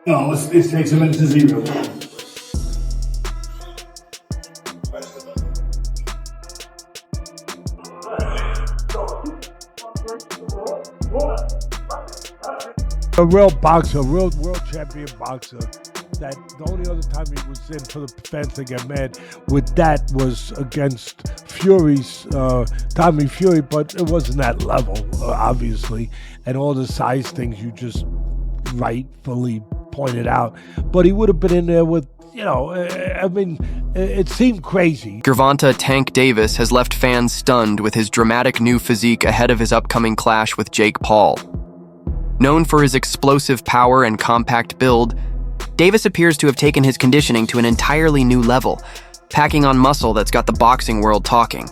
No, it takes a minute to zero. A real boxer, a real world champion boxer. That the only other time he was in for the fans to get mad with that was against Fury's Tommy Fury, but it wasn't that level, obviously, and all the size things you just rightfully pointed out. But he would have been in there with, it seemed crazy. Gervonta Tank Davis has left fans stunned with his dramatic new physique ahead of his upcoming clash with Jake Paul. Known for his explosive power and compact build, Davis appears to have taken his conditioning to an entirely new level, packing on muscle that's got the boxing world talking.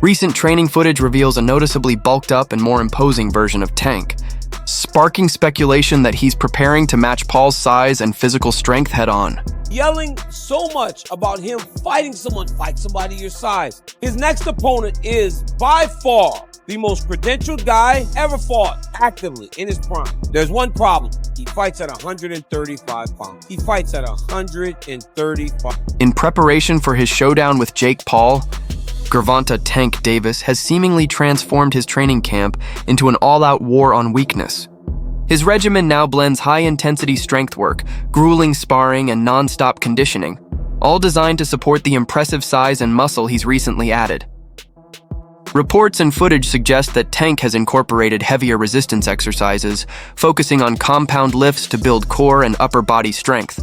Recent training footage reveals a noticeably bulked up and more imposing version of Tank, sparking speculation that he's preparing to match Paul's size and physical strength head-on. Yelling so much about him fighting someone, fight somebody your size. His next opponent is, by far, the most credentialed guy ever fought actively in his prime. There's one problem. He fights at 135 pounds. He fights at 135. In preparation for his showdown with Jake Paul, Gervonta Tank Davis has seemingly transformed his training camp into an all-out war on weakness. His regimen now blends high-intensity strength work, grueling sparring, and non-stop conditioning, all designed to support the impressive size and muscle he's recently added. Reports and footage suggest that Tank has incorporated heavier resistance exercises, focusing on compound lifts to build core and upper body strength.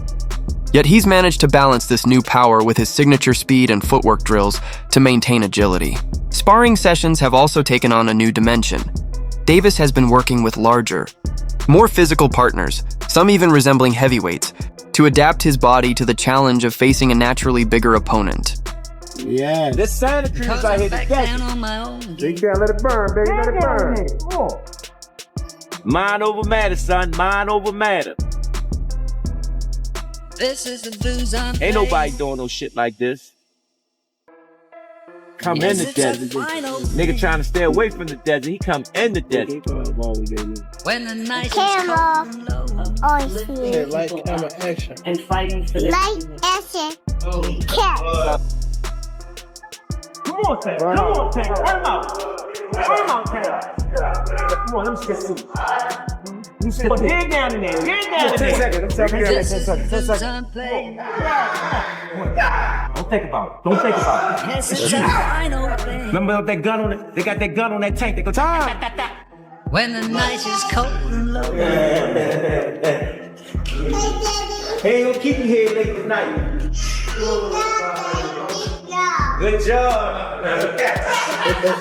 Yet he's managed to balance this new power with his signature speed and footwork drills to maintain agility. Sparring sessions have also taken on a new dimension. Davis has been working with larger, more physical partners, some even resembling heavyweights, to adapt his body to the challenge of facing a naturally bigger opponent. Yeah, this Santa Cruz I hit the catch. You can't let it burn, baby. Let it burn. Come on. Mind over matter, son. Mind over matter. This is the blues I'm Ain't nobody doing no shit like this. Come in the desert. Nigga trying to stay away from the desert. He come in the desert. when the night Camera. is cold and low. Oh, shit. Light, camera, action. And fighting for the Light, action, cat. Come on, Tank. Come on, Tank. Turn him out. Turn him out, Tank. Come on, let me get some. Dig down in there. Dig down in there. 10 seconds. 10 This is the 10 blues seconds. I'm playing. Don't think about it. Don't think about it. This is the final thing. Remember that gun on it? They got that gun on that tank. They go, time. When the night is cold and low. He ain't gonna keep you here late tonight. Good job.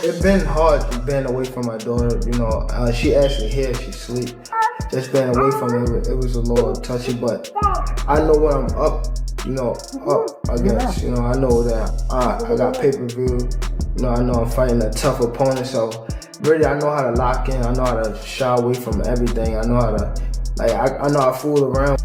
It's been hard being away from my daughter. She actually here, she sleep. Just being away from her, it was a little touchy, but I know when I'm up, I guess. I know that I got pay-per-view. I know I'm fighting a tough opponent, so really I know how to lock in. I know how to shy away from everything. I know how to, I know how to fool around.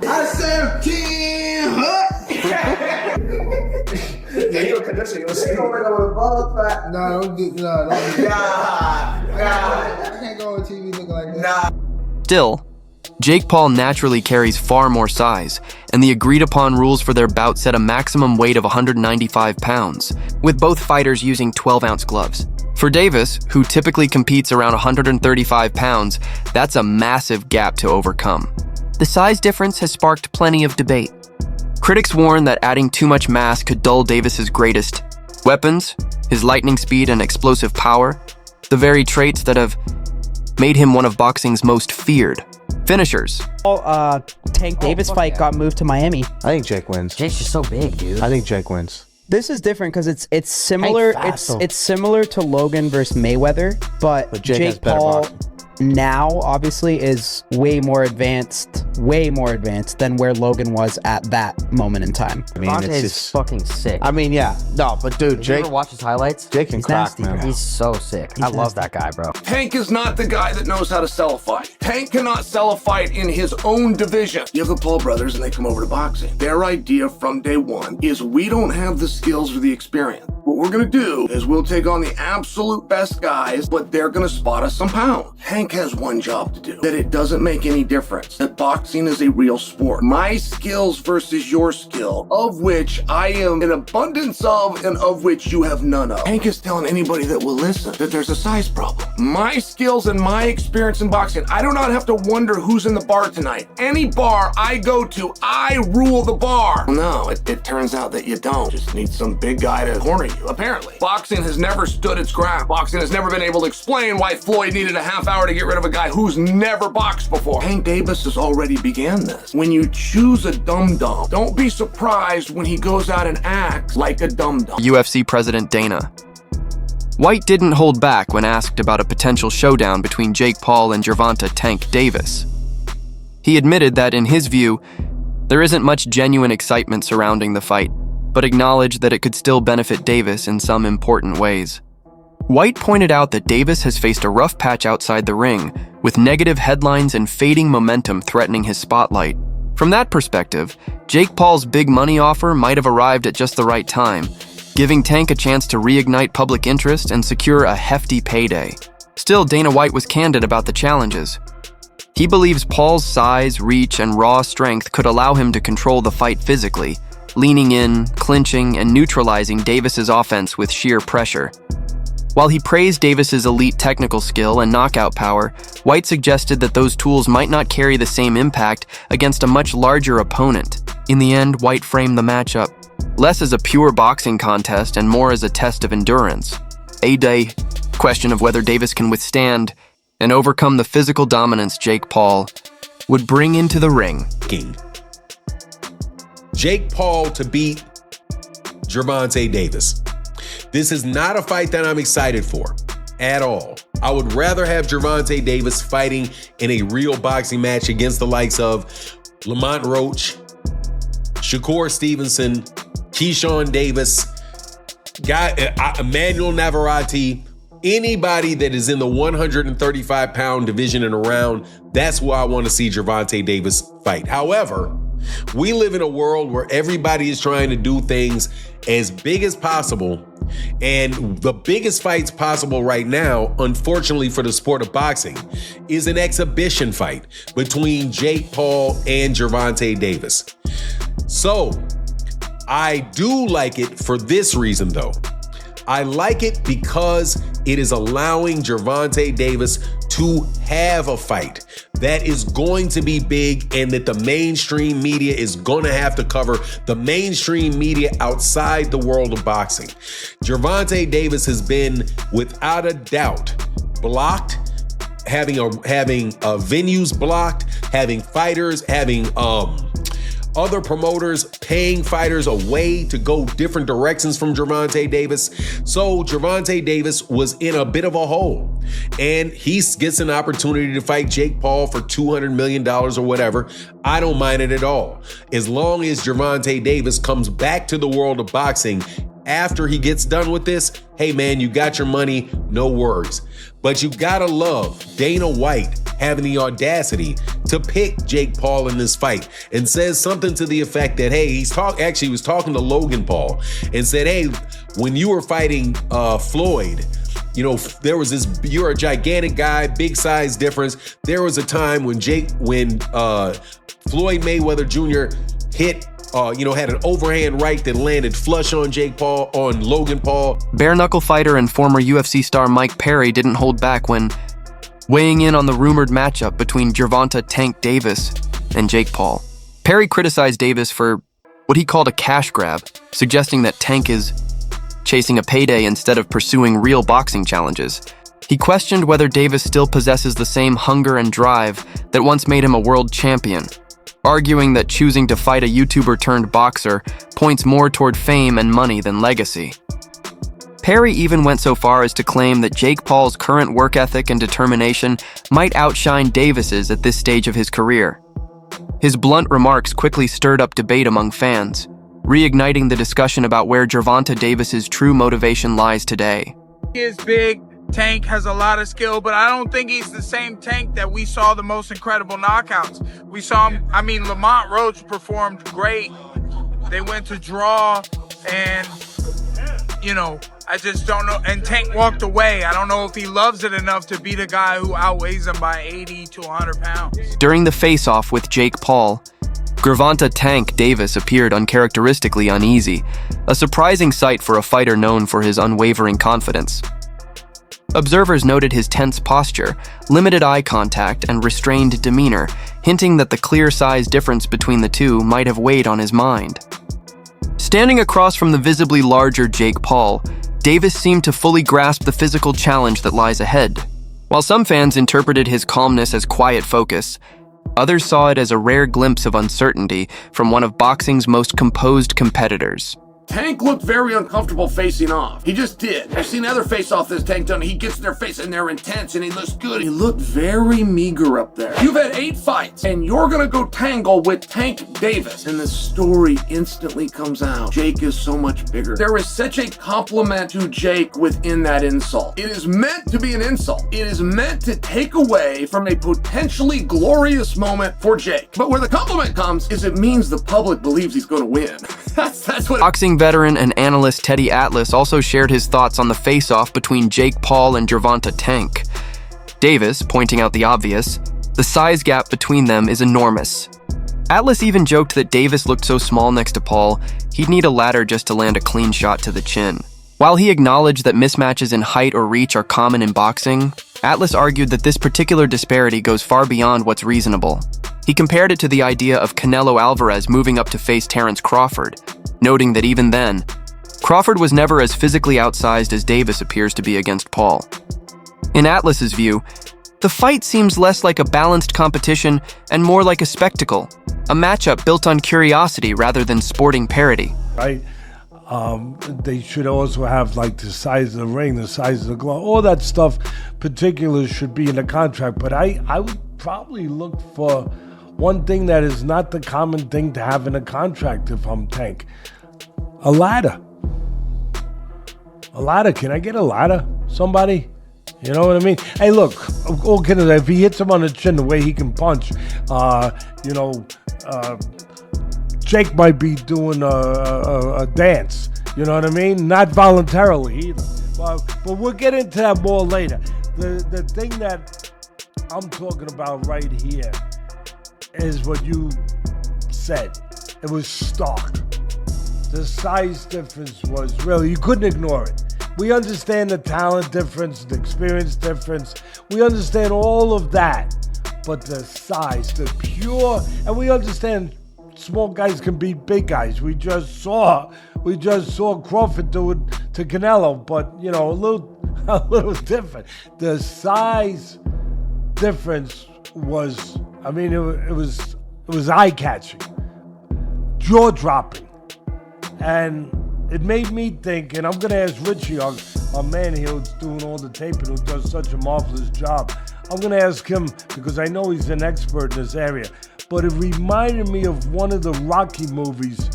I said 10 Yeah, you don't condition yourself. No, don't do I can't go on TV looking like that. Still, Jake Paul naturally carries far more size, and the agreed-upon rules for their bout set a maximum weight of 195 pounds, with both fighters using 12-ounce gloves. For Davis, who typically competes around 135 pounds, that's a massive gap to overcome. The size difference has sparked plenty of debate. Critics warn that adding too much mass could dull Davis's greatest weapons, his lightning speed and explosive power, the very traits that have made him one of boxing's most feared finishers. Tank Davis fight got moved to Miami. I think Jake wins. Jake's just so big, dude. I think Jake wins. This is different because it's similar. It's similar to Logan versus Mayweather, but Jake has Jake better Paul boxing. now obviously is way more advanced way more advanced than where Logan was at that moment in time. I mean, it's just fucking sick. I mean, yeah. No, but dude, Did you Jake. ever watch his highlights? Jake can He's crack, nasty, man. bro. He's so sick. I love that guy, bro. Tank is not the guy that knows how to sell a fight. Tank cannot sell a fight in his own division. You have the Paul brothers and they come over to boxing. Their idea from day one is we don't have the skills or the experience. What we're gonna do is we'll take on the absolute best guys, but they're gonna spot us some pounds. Tank has one job to do, that it doesn't make any difference, that boxing is a real sport. My skills versus your skill, of which I am an abundance of and of which you have none of. Tank is telling anybody that will listen that there's a size problem. My skills and my experience in boxing, I do not have to wonder who's in the bar tonight. Any bar I go to, I rule the bar. No, it turns out that you don't. Just need some big guy to corner you, apparently. Boxing has never stood its ground. Boxing has never been able to explain why Floyd needed a half hour to get rid of a guy who's never boxed before. Tank Davis has already began this. When you choose a dum-dum, don't be surprised when he goes out and acts like a dum-dum. UFC President Dana. White didn't hold back when asked about a potential showdown between Jake Paul and Gervonta Tank Davis. He admitted that, in his view, there isn't much genuine excitement surrounding the fight, but acknowledged that it could still benefit Davis in some important ways. White pointed out that Davis has faced a rough patch outside the ring, with negative headlines and fading momentum threatening his spotlight. From that perspective, Jake Paul's big money offer might have arrived at just the right time, giving Tank a chance to reignite public interest and secure a hefty payday. Still, Dana White was candid about the challenges. He believes Paul's size, reach, and raw strength could allow him to control the fight physically, leaning in, clinching, and neutralizing Davis's offense with sheer pressure. While he praised Davis's elite technical skill and knockout power, White suggested that those tools might not carry the same impact against a much larger opponent. In the end, White framed the matchup less as a pure boxing contest and more as a test of endurance. A question of whether Davis can withstand and overcome the physical dominance Jake Paul would bring into the ring. Jake Paul to beat Gervonta Davis. This is not a fight that I'm excited for at all. I would rather have Gervonta Davis fighting in a real boxing match against the likes of Lamont Roach, Shakur Stevenson, Keyshawn Davis, Emmanuel Navarrete, anybody that is in the 135-pound division and around. That's where I want to see Gervonta Davis fight. However, we live in a world where everybody is trying to do things as big as possible. And the biggest fights possible right now, unfortunately for the sport of boxing, is an exhibition fight between Jake Paul and Gervonta Davis. So I do like it for this reason, though. I like it because it is allowing Gervonta Davis to have a fight that is going to be big and that the mainstream media is going to have to cover, the mainstream media outside the world of boxing. Gervonta Davis has been, without a doubt, blocked, having venues blocked, having fighters, having other promoters paying fighters away to go different directions from Gervonta Davis. So Gervonta Davis was in a bit of a hole, and he gets an opportunity to fight Jake Paul for $200 million or whatever. I don't mind it at all. As long as Gervonta Davis comes back to the world of boxing after he gets done with this, hey man, you got your money, no worries. But you gotta love Dana White having the audacity to pick Jake Paul in this fight and says something to the effect that, hey, he was talking to Logan Paul and said, hey, when you were fighting Floyd, you know, there was this, you're a gigantic guy, big size difference. There was a time when Floyd Mayweather Jr. had an overhand right that landed flush on Logan Paul. Bare-knuckle fighter and former UFC star Mike Perry didn't hold back when weighing in on the rumored matchup between Gervonta Tank Davis and Jake Paul. Perry criticized Davis for what he called a cash grab, suggesting that Tank is chasing a payday instead of pursuing real boxing challenges. He questioned whether Davis still possesses the same hunger and drive that once made him a world champion, arguing that choosing to fight a YouTuber-turned-boxer points more toward fame and money than legacy. Perry even went so far as to claim that Jake Paul's current work ethic and determination might outshine Davis's at this stage of his career. His blunt remarks quickly stirred up debate among fans, reigniting the discussion about where Gervonta Davis's true motivation lies today. He is big. Tank has a lot of skill, but I don't think he's the same Tank that we saw the most incredible knockouts. We saw him, Lamont Roach performed great. They went to draw, and, I just don't know. And Tank walked away. I don't know if he loves it enough to beat a guy who outweighs him by 80 to 100 pounds. During the face-off with Jake Paul, Gervonta Tank Davis appeared uncharacteristically uneasy, a surprising sight for a fighter known for his unwavering confidence. Observers noted his tense posture, limited eye contact, and restrained demeanor, hinting that the clear size difference between the two might have weighed on his mind. Standing across from the visibly larger Jake Paul, Davis seemed to fully grasp the physical challenge that lies ahead. While some fans interpreted his calmness as quiet focus, others saw it as a rare glimpse of uncertainty from one of boxing's most composed competitors. Tank looked very uncomfortable facing off. He just did. I've seen other face-off this Tank done. He gets in their face and they're intense and he looks good. He looked very meager up there. You've had 8 fights and you're gonna go tangle with Tank Davis. And the story instantly comes out. Jake is so much bigger. There is such a compliment to Jake within that insult. It is meant to be an insult. It is meant to take away from a potentially glorious moment for Jake. But where the compliment comes is it means the public believes he's gonna win. That's what Boxing veteran and analyst Teddy Atlas also shared his thoughts on the face-off between Jake Paul and Gervonta Tank. Davis, pointing out the obvious, the size gap between them is enormous. Atlas even joked that Davis looked so small next to Paul, he'd need a ladder just to land a clean shot to the chin. While he acknowledged that mismatches in height or reach are common in boxing, Atlas argued that this particular disparity goes far beyond what's reasonable. He compared it to the idea of Canelo Alvarez moving up to face Terence Crawford, noting that even then, Crawford was never as physically outsized as Davis appears to be against Paul. In Atlas's view, the fight seems less like a balanced competition and more like a spectacle, a matchup built on curiosity rather than sporting parity. Right? They should also have like the size of the ring, the size of the glove, all that stuff. Particulars should be in the contract. But I would probably look for one thing that is not the common thing to have in a contract if I'm Tank. A ladder. A ladder. Can I get a ladder? Somebody? You know what I mean? Hey, look, all kidding, if he hits him on the chin the way he can punch, Jake might be doing a dance. You know what I mean? Not voluntarily either. But we'll get into that more later. The thing that I'm talking about right here is what you said. It was stark. The size difference was really, you couldn't ignore it. We understand the talent difference, the experience difference. We understand all of that. But the size, the pure, and we understand small guys can beat big guys. We just saw Crawford do it to Canelo, but a little different. The size difference was, it was eye-catching, jaw-dropping, and it made me think. And I'm gonna ask Richie, our man here who's doing all the taping, who does such a marvelous job. I'm gonna ask him because I know he's an expert in this area. But it reminded me of one of the Rocky movies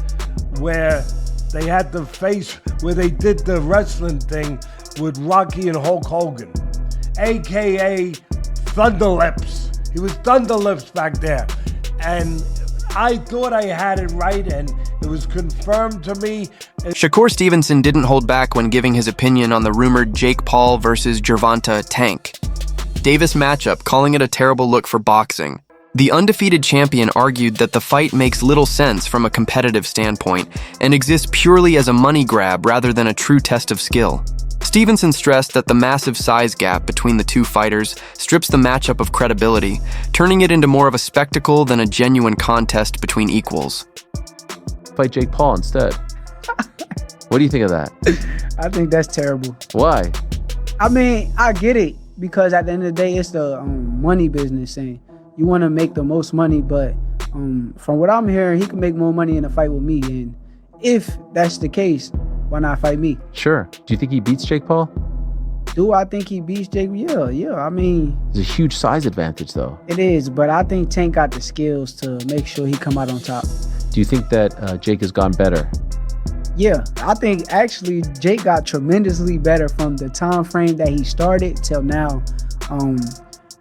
where they had the face, where they did the wrestling thing with Rocky and Hulk Hogan, AKA Thunderlips. He was Thunderlips back there. And I thought I had it right, and it was confirmed to me. Shakur Stevenson didn't hold back when giving his opinion on the rumored Jake Paul versus Gervonta Tank Davis matchup, calling it a terrible look for boxing. The undefeated champion argued that the fight makes little sense from a competitive standpoint and exists purely as a money grab rather than a true test of skill. Stevenson stressed that the massive size gap between the two fighters strips the matchup of credibility, turning it into more of a spectacle than a genuine contest between equals. Fight Jake Paul instead. What do you think of that? I think that's terrible. Why? I get it, because at the end of the day, it's the money business, and you want to make the most money, but from what I'm hearing, he can make more money in a fight with me, and if that's the case, why not fight me? Sure. Do you think he beats Jake Paul? Do I think he beats Jake? Yeah. I mean, There's a huge size advantage, though. it is, but I think Tank got the skills to make sure he come out on top. Do you think that Jake has gone better? Yeah, I think actually Jake got tremendously better from the time frame that he started till now.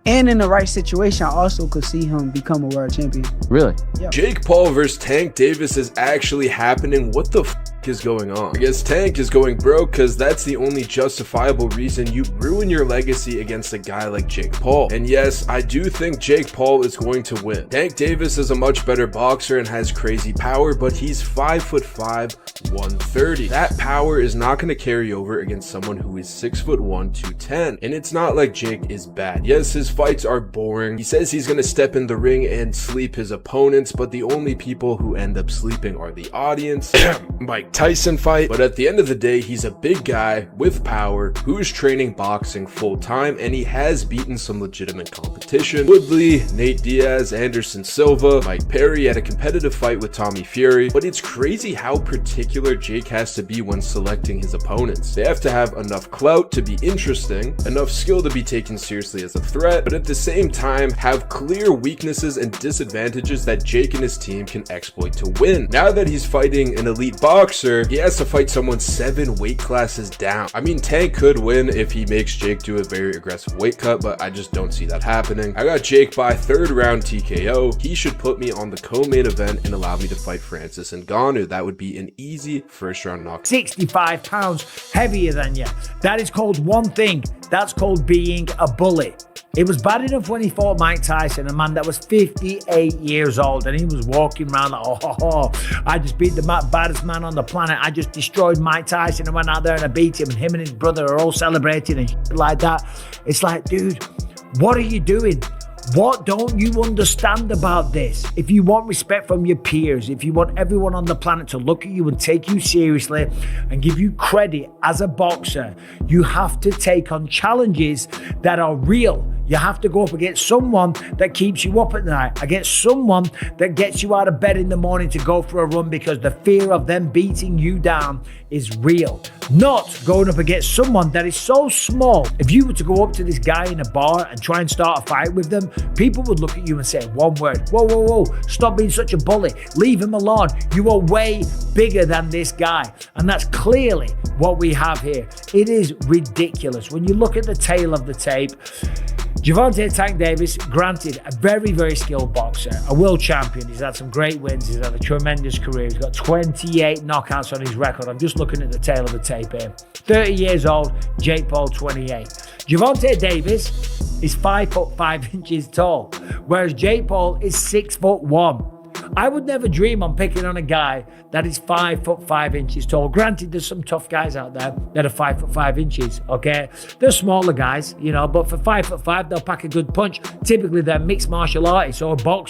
And in the right situation, I also could see him become a world champion. Really? Yeah. Jake Paul versus Tank Davis is actually happening. What the is going on? I guess Tank is going broke because that's the only justifiable reason you ruin your legacy against a guy like Jake Paul. And yes, I do think Jake Paul is going to win. Tank Davis is a much better boxer and has crazy power, but he's 5'5", 130. That power is not going to carry over against someone who is 6'1", 210. And it's not like Jake is bad. Yes, his fights are boring. He says he's going to step in the ring and sleep his opponents, but the only people who end up sleeping are the audience. Mike Tyson fight, but at the end of the day, he's a big guy with power who's training boxing full time, and he has beaten some legitimate competition. Woodley, Nate Diaz, Anderson Silva, Mike Perry had a competitive fight with Tommy Fury, but it's crazy how particular Jake has to be when selecting his opponents. They have to have enough clout to be interesting, enough skill to be taken seriously as a threat, but at the same time have clear weaknesses and disadvantages that Jake and his team can exploit to win. Now that he's fighting an elite boxer, he has to fight someone 7 weight classes down. I mean, Tank could win if he makes Jake do a very aggressive weight cut, but I just don't see that happening. I got Jake by 3rd round TKO. He should put me on the co-main event and allow me to fight Francis Ngannou. That would be an easy 1st round knockout. 65 pounds heavier than you. That is called one thing. That's called being a bully. It was bad enough when he fought Mike Tyson, a man that was 58 years old, and he was walking around like, I just beat the baddest man on the planet. I just destroyed Mike Tyson and went out there and I beat him, and him and his brother are all celebrating and shit like that. It's like, dude, what are you doing? What don't you understand about this? If you want respect from your peers, if you want everyone on the planet to look at you and take you seriously and give you credit as a boxer, you have to take on challenges that are real. You have to go up against someone that keeps you up at night, against someone that gets you out of bed in the morning to go for a run because the fear of them beating you down is real. Not going up against someone that is so small. If you were to go up to this guy in a bar and try and start a fight with them, people would look at you and say one word, whoa, stop being such a bully, leave him alone. You are way bigger than this guy. And that's clearly what we have here. It is ridiculous. When you look at the tail of the tape, Gervonta Tank Davis, granted, a very, very skilled boxer, a world champion. He's had some great wins. He's had a tremendous career. He's got 28 knockouts on his record. I'm just looking at the tail of the tape here. 30 years old, Jake Paul, 28. Gervonta Davis is 5'5" tall, whereas Jake Paul is 6'1". I would never dream on picking on a guy that is 5'5" tall. Granted, there's some tough guys out there that are 5'5", okay? They're smaller guys, but for 5'5", they'll pack a good punch. Typically, they're mixed martial artists or boxers.